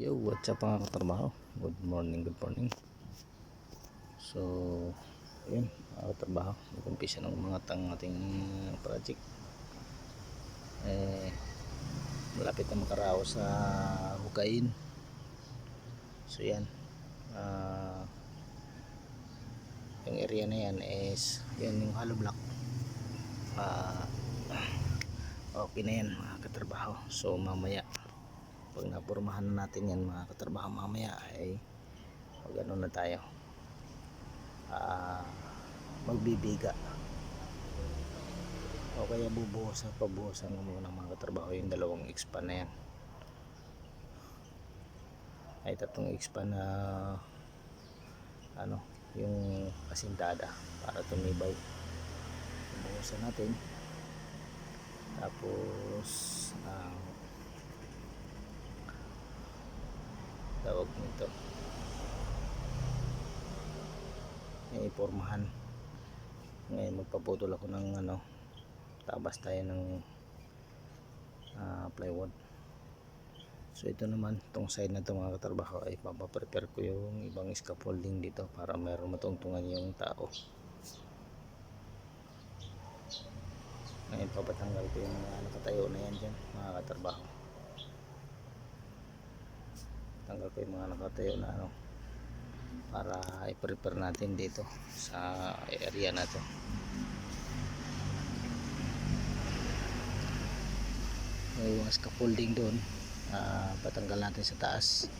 Yo, what's up mga katrabaho? Good morning, good morning. So, yun mga katrabaho, mag-umpisa ng mga ating project. Malapit na makaraos sa hukain. So yan, yung area na yan is yan yung hollow block. Okay na yan mga katrabaho. So mamaya pag napurmahan na natin yan mga katrabaho, mamaya ay mag-ano na tayo, magbibiga o kaya pabuhusan mo muna mga katrabaho yung dalawang expand na yan. Ay tatlong expand na yung asintada para tumibay. Buhusan natin, tapos tawag nito may pormahan. Ngayon magpaputol ako ng tabas tayo ng plywood. So ito naman, itong side na ito mga katrabaho ay papaprepare ko yung ibang scaffolding dito para meron matungtungan yung tao. Ngayon papatanggal ko yung nakatayo na yan dyan mga katrabaho. Tanggal ko yung mga nakatayo na para i-prepare natin dito sa area na to. May mga scaffolding doon, patanggal natin sa taas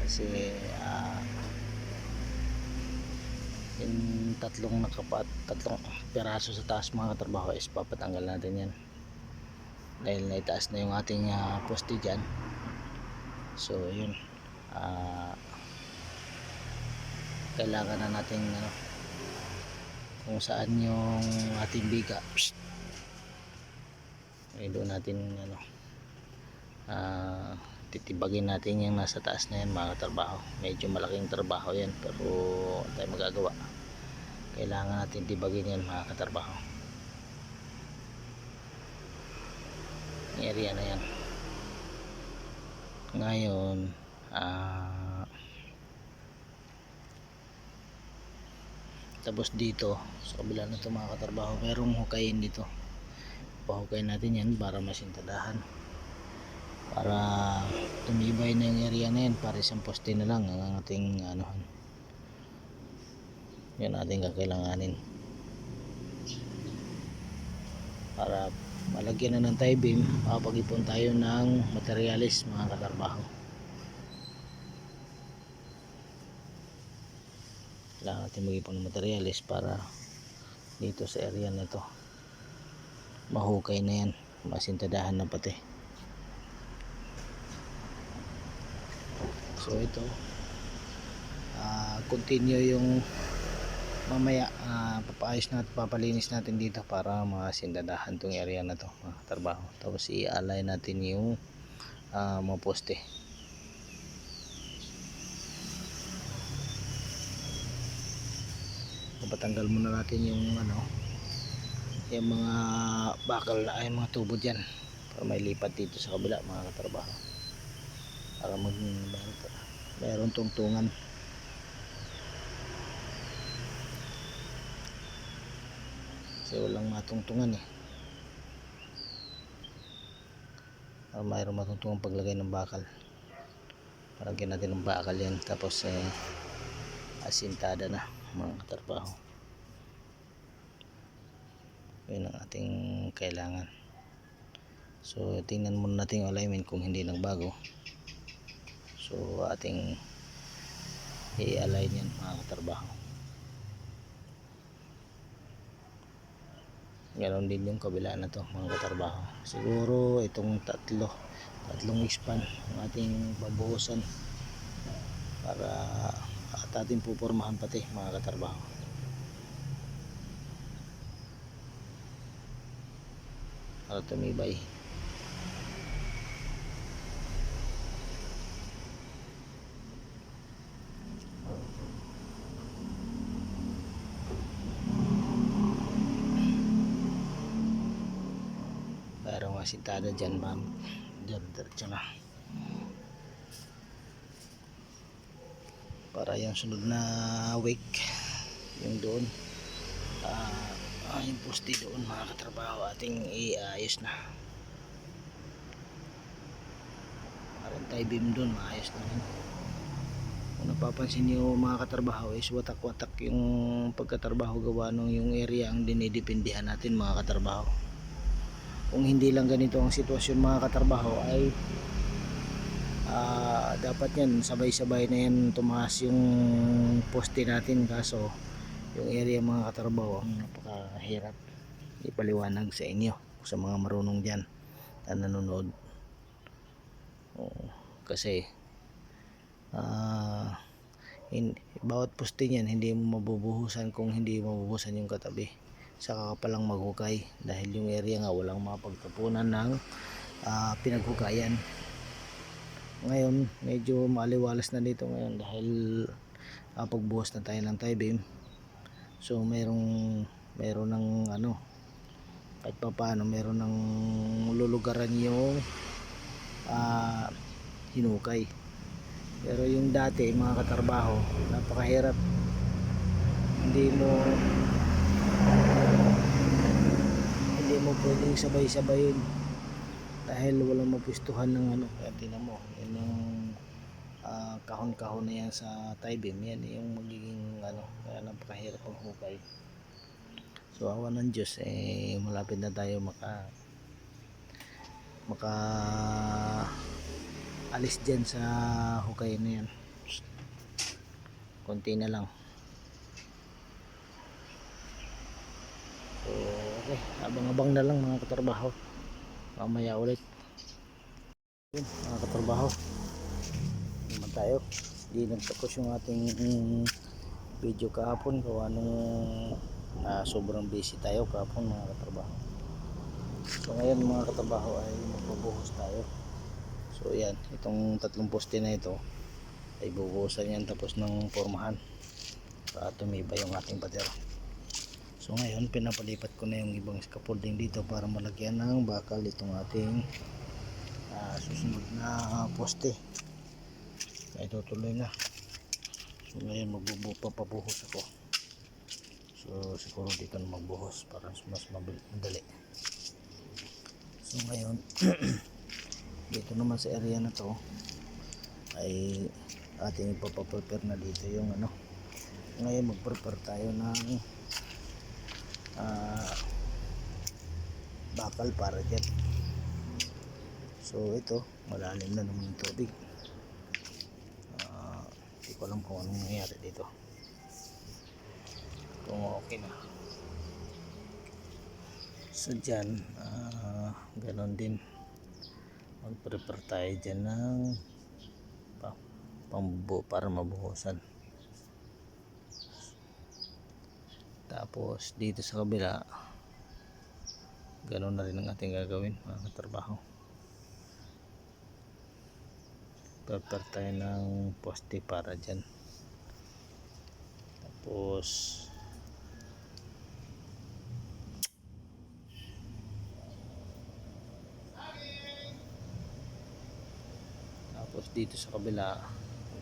kasi yung tatlong piraso sa taas mga katrabaho is papatanggal natin yan dahil naitaas na yung ating poste dyan. So yun, kailangan na natin kung saan yung ating biga ay doon natin titibagin natin yung nasa taas na yan mga katrabaho. Medyo malaking trabaho yan pero tayo magagawa, kailangan natin tibagin yan mga katrabaho. Yung area na yan ngayon tapos dito sa kabila na ito mga katrabaho merong hukayin dito. Pahukayin natin yan para masintadahan, para tumibay na yung area na yan. Para isang poste na lang ang ating yan ating kakailanganin para malagyan na ng tie beam. Papag-ipon tayo ng materialis mga katrabaho. Kailangan natin mag-ipon ng materialis para dito sa area na to mahukay na yan, masintadahan na pati. So ito continue yung mamaya, papaayos natin, papalinis natin dito para masintadahan tong area na to mga katrabaho. Tapos i-align natin yung mga poste. Patanggal muna natin yung yung mga bakal na ay mga tubo dyan para may lipat dito sa kabila mga katrabaho, para mayroong tungtungan. Kasi walang matungtungan para mayroong matungtungan paglagay ng bakal. Paragyan natin ng bakal yan, tapos asintada na mga katrabaho. Yun ang ating kailangan. So tingnan muna natin yung alignment kung hindi nagbago. So ating i-align yan mga katrabaho. Ganon din yung kabila na to mga katrabaho. Siguro itong tatlong expand ang ating babuhusan para at ating pupormahan pati mga katrabaho. Para tumibay. Mayroong asintada dyan, ma'am. Dyan, diretso na. para yung sunod na week yung doon yung poste doon mga katrabaho ating iayos na. Parang tayo beam doon maayos na rin. Kung napapansin nyo mga katrabaho is watak-watak yung pagkatrabaho gawa nung yung area ang dinidipindihan natin mga katrabaho. Kung hindi lang ganito ang sitwasyon mga katrabaho ay dapat yan sabay-sabay na yan tumaas yung poste natin, kaso yung area mga katrabaho ang napakahirap ipaliwanag sa inyo sa mga marunong dyan na nanonood. Kasi bawat poste niyan hindi mo mabubuhusan kung hindi mabubuhusan yung katabi, saka ka palang maghukay dahil yung area nga walang mapagtapunan ng pinaghukayan. Ngayon medyo maaliwalas na dito ngayon dahil pagbuhos na tayo ng tie beam, so meron ng ano kahit pa paano meron ng lulugaran yung hinukay. Pero yung dati mga katrabaho napakahirap, hindi mo pwedeng sabay-sabayin dahil walang mapistuhan ng ano. Kaya tinan mo yun yung kahon-kahon na yan sa tie beam, yan yung magiging ano, kaya napakahirap ang hukay. So awa ng Diyos malapit na tayo maka alis dyan sa hukay na yan, konti na lang. So okay, abang-abang na lang mga katrabaho, mamaya ulit. Yun mga katrabaho, naman tayo, di nagtapos yung ating video kahapon gawa nung sobrang busy tayo kahapon mga katrabaho. So ngayon mga katrabaho ay magbubuhos tayo. So yan, itong tatlong poste na ito ay bubuhusan yan tapos ng pormahan para tumibay yung ating pader. So ngayon pinapalipat ko na yung ibang scaffolding dito para malagyan ng bakal itong ating susunod na poste. Ay tutuloy na. So ngayon papabuhos ako. So siguro dito na magbuhos para mas madali. So ngayon dito naman sa area na to ay ating ipapaprepare na dito yung ano. Ngayon magprepare tayo ng bakal para dyan. So ito malalim na naman yung tubig, hindi ko alam kung anong nangyari dito, kung okay na. So dyan ganon din, mag-prepare tayo dyan ng pambuo para mabuhusan. Tapos dito sa kabila ganon na rin ang ating gagawin mga katrabaho. Prepare tayo ng poste para dyan. Tapos dito sa kabila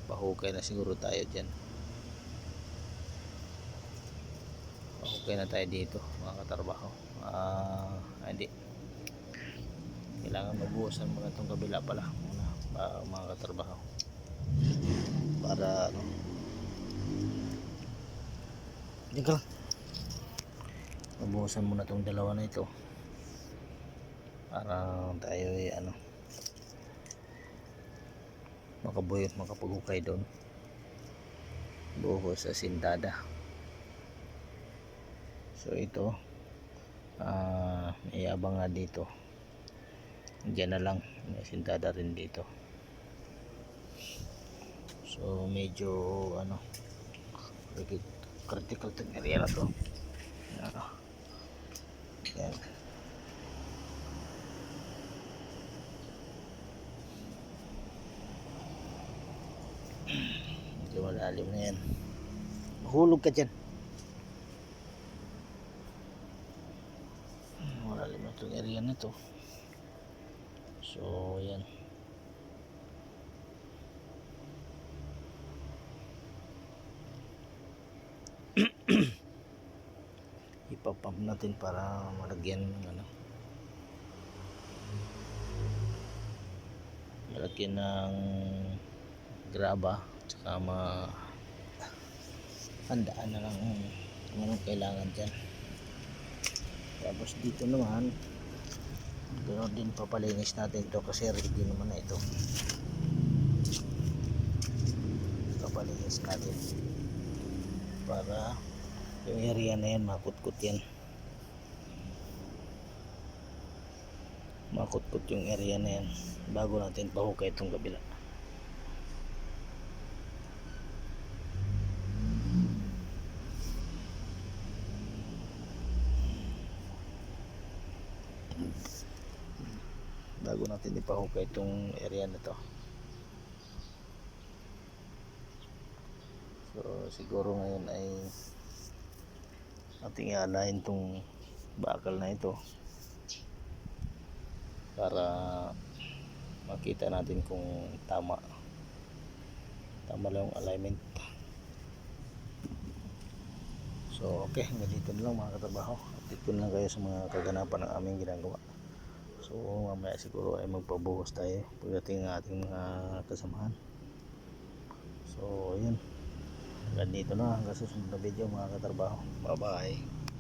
pahukay na siguro tayo dyan. Pahukay na tayo dito mga katrabaho. Hindi, kailangan mabuhusan muna itong kabila pala muna mga katrabaho para ano, mabuhusan muna itong dalawa na ito para tayo ano makapaghukay doon, buhos sa sintada. So ito may abang nga dito, dyan na lang may sintada rin dito. So medyo ano critical tong area na to. Yan. Medyo malalim na yan, mahulog ka dyan. Malalim na itong area na to. So yan, ipapump natin para malagyan ng malagyan ng graba, tsaka handaan na lang kung anong kailangan dyan. Tapos dito naman ganoon din, papalinis natin to kasi ready naman na ito. Papalinis natin para yung area na yan makutkot yan, makutkot yung area na yan bago natin pahukay itong kabila. Bago natin ipahukay itong area na to. So siguro ngayon ay ating i-align itong bakal na ito para makita natin kung tama lang yung alignment. So okay, hanggang dito na lang mga katrabaho. Update ko na lang kayo sa mga kaganapan ng aming ginagawa. So mamaya siguro ay magpabuhos tayo pagdating ng ating mga kasamahan. So yun, hanggang dito na, hanggang sa susunod na video mga katrabaho. Bye bye.